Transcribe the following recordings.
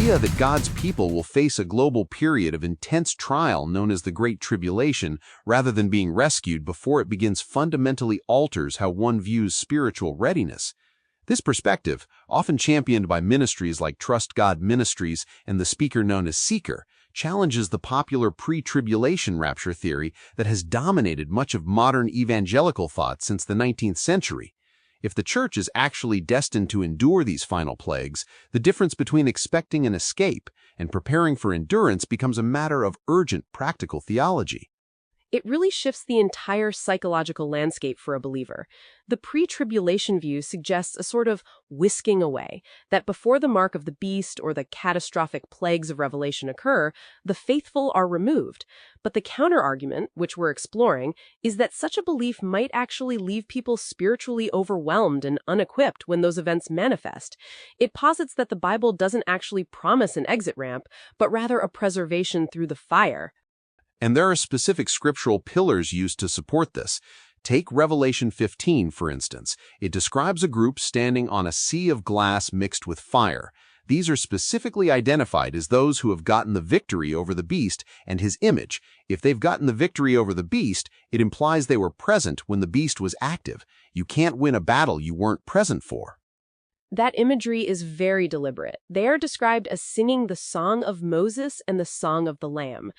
idea that God's people will face a global period of intense trial known as the Great Tribulation rather than being rescued before it begins fundamentally alters how one views spiritual readiness. This perspective, often championed by ministries like Trust God Ministries and the speaker known as Seeker, challenges the popular pre-tribulation rapture theory that has dominated much of modern evangelical thought since the 19th century. If the church is actually destined to endure these final plagues, the difference between expecting an escape and preparing for endurance becomes a matter of urgent practical theology. It really shifts the entire psychological landscape for a believer. The pre-tribulation view suggests a sort of whisking away, that before the mark of the beast or the catastrophic plagues of Revelation occur, the faithful are removed. But the counter-argument, which we're exploring, is that such a belief might actually leave people spiritually overwhelmed and unequipped when those events manifest. It posits that the Bible doesn't actually promise an exit ramp, but rather a preservation through the fire. And there are specific scriptural pillars used to support this. Take Revelation 15, for instance. It describes a group standing on a sea of glass mixed with fire. These are specifically identified as those who have gotten the victory over the beast and his image. If they've gotten the victory over the beast, it implies they were present when the beast was active. You can't win a battle you weren't present for. That imagery is very deliberate. They are described as singing the Song of Moses and the Song of the Lamb.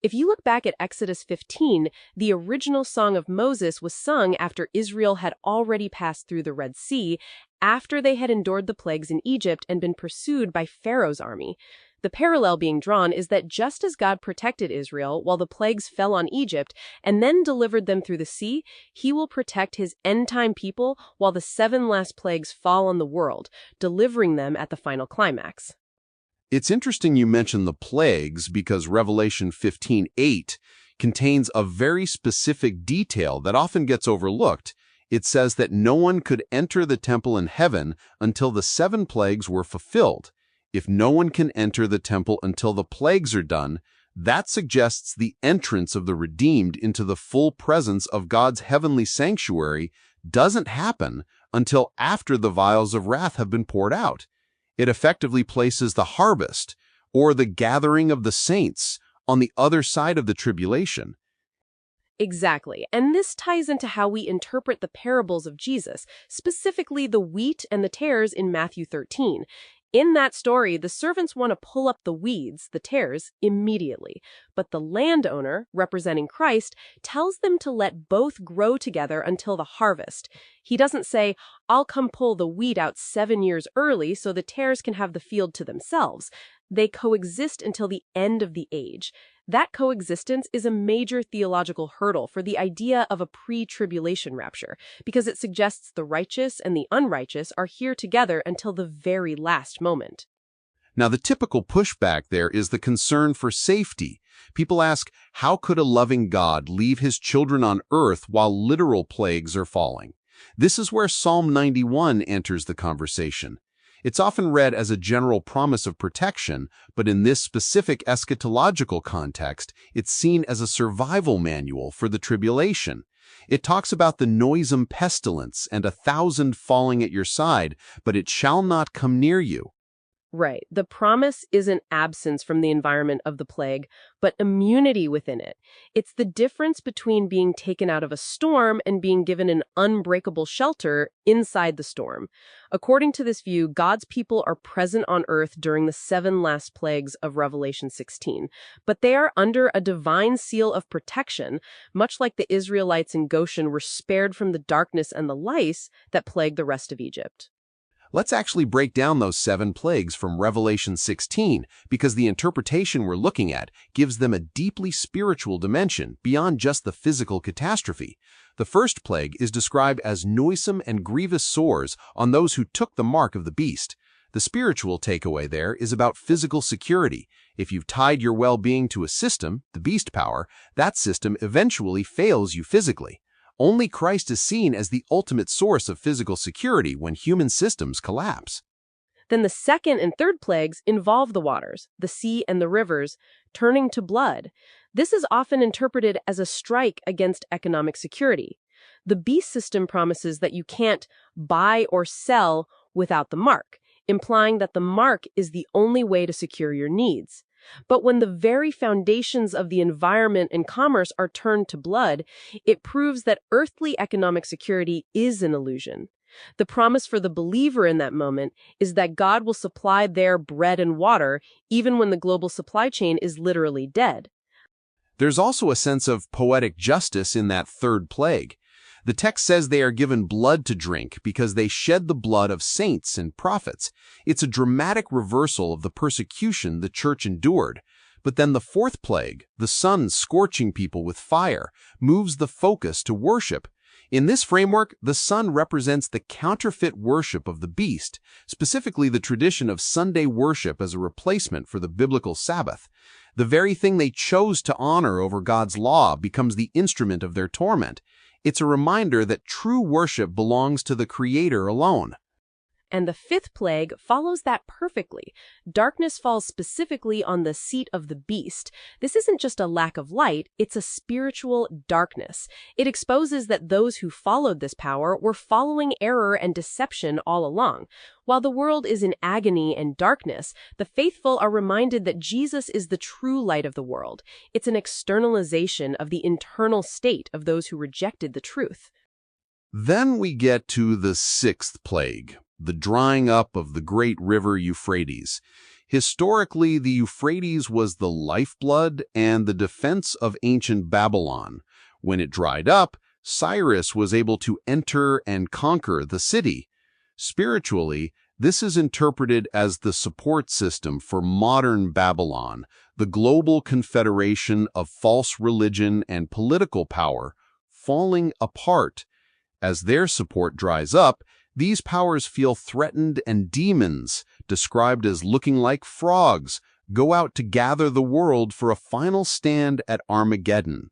If you look back at Exodus 15, the original Song of Moses was sung after Israel had already passed through the Red Sea, after they had endured the plagues in Egypt and been pursued by Pharaoh's army. The parallel being drawn is that just as God protected Israel while the plagues fell on Egypt and then delivered them through the sea, he will protect his end-time people while the 7 last plagues fall on the world, delivering them at the final climax. It's interesting you mention the plagues because Revelation 15:8 contains a very specific detail that often gets overlooked. It says that no one could enter the temple in heaven until the 7 plagues were fulfilled. If no one can enter the temple until the plagues are done, that suggests the entrance of the redeemed into the full presence of God's heavenly sanctuary doesn't happen until after the vials of wrath have been poured out. It effectively places the harvest, or the gathering of the saints, on the other side of the tribulation. Exactly. And this ties into how we interpret the parables of Jesus, specifically the wheat and the tares in Matthew 13. In that story, the servants want to pull up the weeds, the tares, immediately. But the landowner, representing Christ, tells them to let both grow together until the harvest. He doesn't say, I'll come pull the wheat out 7 years early so the tares can have the field to themselves. They coexist until the end of the age. That coexistence is a major theological hurdle for the idea of a pre-tribulation rapture, because it suggests the righteous and the unrighteous are here together until the very last moment. Now, the typical pushback there is the concern for safety. People ask, how could a loving God leave his children on earth while literal plagues are falling? This is where Psalm 91 enters the conversation. It's often read as a general promise of protection, but in this specific eschatological context, it's seen as a survival manual for the tribulation. It talks about the noisome pestilence and 1,000 falling at your side, but it shall not come near you. Right. The promise isn't absence from the environment of the plague, but immunity within it. It's the difference between being taken out of a storm and being given an unbreakable shelter inside the storm. According to this view, God's people are present on earth during the 7 last plagues of Revelation 16, but they are under a divine seal of protection, much like the Israelites in Goshen were spared from the darkness and the lice that plagued the rest of Egypt. Let's actually break down those 7 plagues from Revelation 16, because the interpretation we're looking at gives them a deeply spiritual dimension beyond just the physical catastrophe. The first plague is described as noisome and grievous sores on those who took the mark of the beast. The spiritual takeaway there is about physical security. If you've tied your well-being to a system, the beast power, that system eventually fails you physically. Only Christ is seen as the ultimate source of physical security when human systems collapse. Then the second and third plagues involve the waters, the sea and the rivers, turning to blood. This is often interpreted as a strike against economic security. The beast system promises that you can't buy or sell without the mark. implying that the mark is the only way to secure your needs. But when the very foundations of the environment and commerce are turned to blood, it proves that earthly economic security is an illusion. The promise for the believer in that moment is that God will supply their bread and water even when the global supply chain is literally dead. There's also a sense of poetic justice in that third plague. The text says they are given blood to drink because they shed the blood of saints and prophets. It's a dramatic reversal of the persecution the church endured. But then the fourth plague, the sun scorching people with fire, moves the focus to worship. In this framework, the sun represents the counterfeit worship of the beast, specifically the tradition of Sunday worship as a replacement for the biblical Sabbath. The very thing they chose to honor over God's law becomes the instrument of their torment. It's a reminder that true worship belongs to the Creator alone. And the fifth plague follows that perfectly. Darkness falls specifically on the seat of the beast. This isn't just a lack of light, it's a spiritual darkness. It exposes that those who followed this power were following error and deception all along. While the world is in agony and darkness, the faithful are reminded that Jesus is the true light of the world. It's an externalization of the internal state of those who rejected the truth. Then we get to the sixth plague, the drying up of the great river Euphrates. Historically, the Euphrates was the lifeblood and the defense of ancient Babylon. When it dried up, Cyrus was able to enter and conquer the city. Spiritually, this is interpreted as the support system for modern Babylon, the global confederation of false religion and political power, falling apart. As their support dries up, these powers feel threatened, and demons, described as looking like frogs, go out to gather the world for a final stand at Armageddon.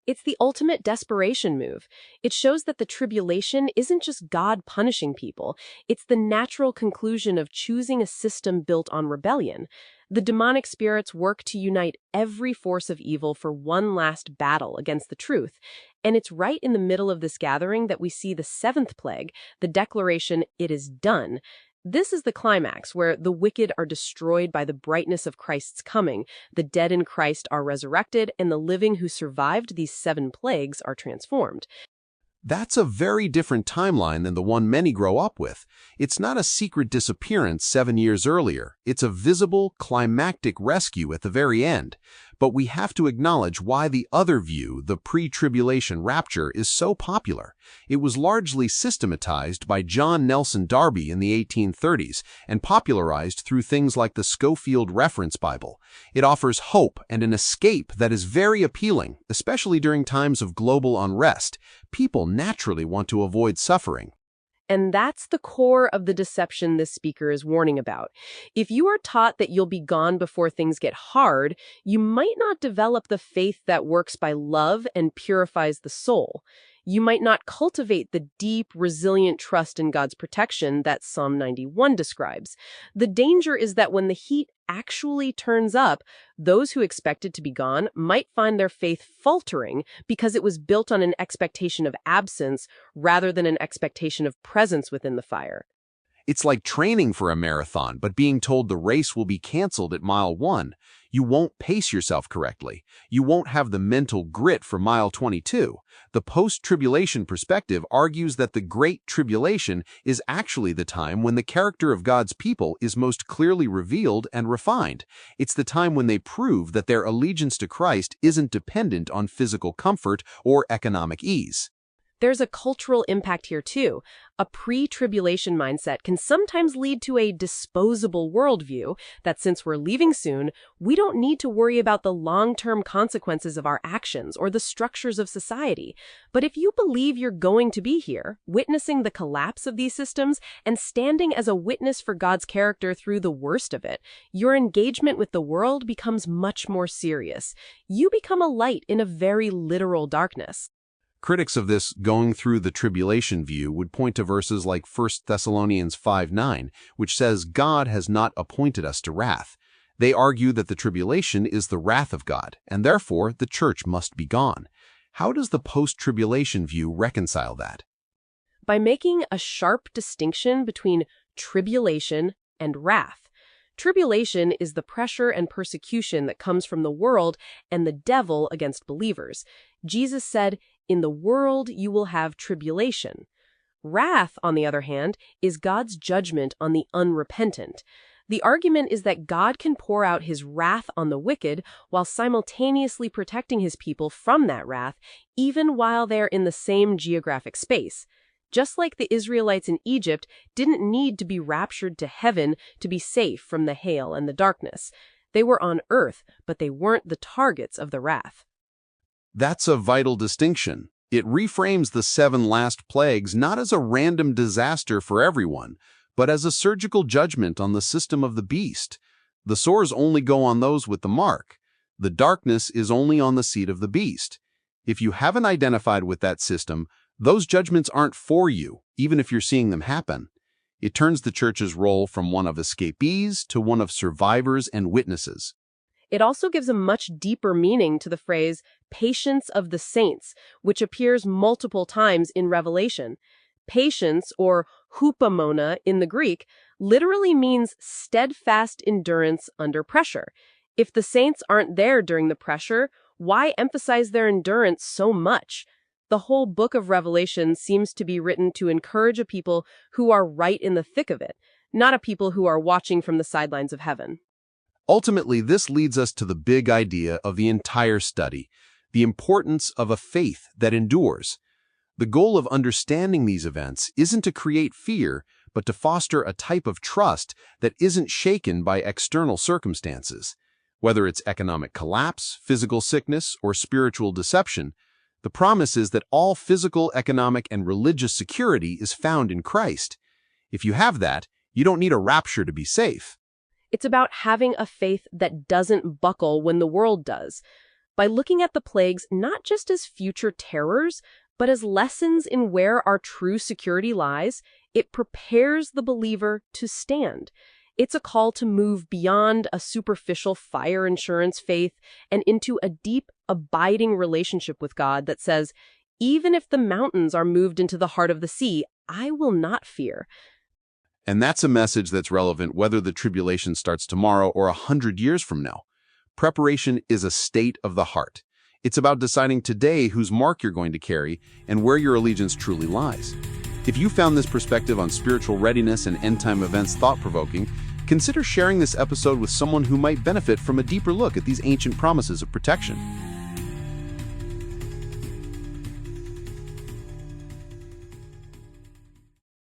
It's the ultimate desperation move. It shows that the tribulation isn't just God punishing people, it's the natural conclusion of choosing a system built on rebellion. The demonic spirits work to unite every force of evil for one last battle against the truth. And it's right in the middle of this gathering that we see the seventh plague, the declaration, "It is done." This is the climax where the wicked are destroyed by the brightness of Christ's coming, the dead in Christ are resurrected, and the living who survived these 7 plagues are transformed. That's a very different timeline than the one many grow up with. It's not a secret disappearance 7 years earlier. It's a visible, climactic rescue at the very end. But we have to acknowledge why the other view, the pre-tribulation rapture, is so popular. It was largely systematized by John Nelson Darby in the 1830s and popularized through things like the Schofield Reference Bible. It offers hope and an escape that is very appealing, especially during times of global unrest. People naturally want to avoid suffering. And that's the core of the deception this speaker is warning about. If you are taught that you'll be gone before things get hard, you might not develop the faith that works by love and purifies the soul. You might not cultivate the deep, resilient trust in God's protection that Psalm 91 describes. The danger is that when the heat actually turns up, those who expected to be gone might find their faith faltering because it was built on an expectation of absence rather than an expectation of presence within the fire. It's like training for a marathon, but being told the race will be canceled at mile 1. You won't pace yourself correctly. You won't have the mental grit for mile 22. The post-tribulation perspective argues that the Great Tribulation is actually the time when the character of God's people is most clearly revealed and refined. It's the time when they prove that their allegiance to Christ isn't dependent on physical comfort or economic ease. There's a cultural impact here too. A pre-tribulation mindset can sometimes lead to a disposable worldview that since we're leaving soon, we don't need to worry about the long-term consequences of our actions or the structures of society. But if you believe you're going to be here, witnessing the collapse of these systems and standing as a witness for God's character through the worst of it, your engagement with the world becomes much more serious. You become a light in a very literal darkness. Critics of this going through the tribulation view would point to verses like 1 Thessalonians 5:9, which says God has not appointed us to wrath. They argue that the tribulation is the wrath of God, and therefore the church must be gone. How does the post-tribulation view reconcile that? By making a sharp distinction between tribulation and wrath. Tribulation is the pressure and persecution that comes from the world and the devil against believers. Jesus said, "In the world you will have tribulation." Wrath, on the other hand, is God's judgment on the unrepentant. The argument is that God can pour out his wrath on the wicked while simultaneously protecting his people from that wrath, even while they're in the same geographic space. Just like the Israelites in Egypt didn't need to be raptured to heaven to be safe from the hail and the darkness. They were on earth, but they weren't the targets of the wrath. That's a vital distinction. It reframes the 7 last plagues not as a random disaster for everyone, but as a surgical judgment on the system of the beast. The sores only go on those with the mark. The darkness is only on the seed of the beast. If you haven't identified with that system, those judgments aren't for you, even if you're seeing them happen. It turns the church's role from one of escapees to one of survivors and witnesses. It also gives a much deeper meaning to the phrase patience of the saints, which appears multiple times in Revelation. Patience, or hupomona in the Greek, literally means steadfast endurance under pressure. If the saints aren't there during the pressure, why emphasize their endurance so much? The whole book of Revelation seems to be written to encourage a people who are right in the thick of it, not a people who are watching from the sidelines of heaven. Ultimately, this leads us to the big idea of the entire study, the importance of a faith that endures. The goal of understanding these events isn't to create fear, but to foster a type of trust that isn't shaken by external circumstances. Whether it's economic collapse, physical sickness, or spiritual deception, the promise is that all physical, economic, and religious security is found in Christ. If you have that, you don't need a rapture to be safe. It's about having a faith that doesn't buckle when the world does. By looking at the plagues not just as future terrors, but as lessons in where our true security lies, it prepares the believer to stand. It's a call to move beyond a superficial fire insurance faith and into a deep, abiding relationship with God that says, even if the mountains are moved into the heart of the sea, I will not fear. And that's a message that's relevant whether the tribulation starts tomorrow or 100 years from now. Preparation is a state of the heart. It's about deciding today whose mark you're going to carry and where your allegiance truly lies. If you found this perspective on spiritual readiness and end-time events thought-provoking, consider sharing this episode with someone who might benefit from a deeper look at these ancient promises of protection.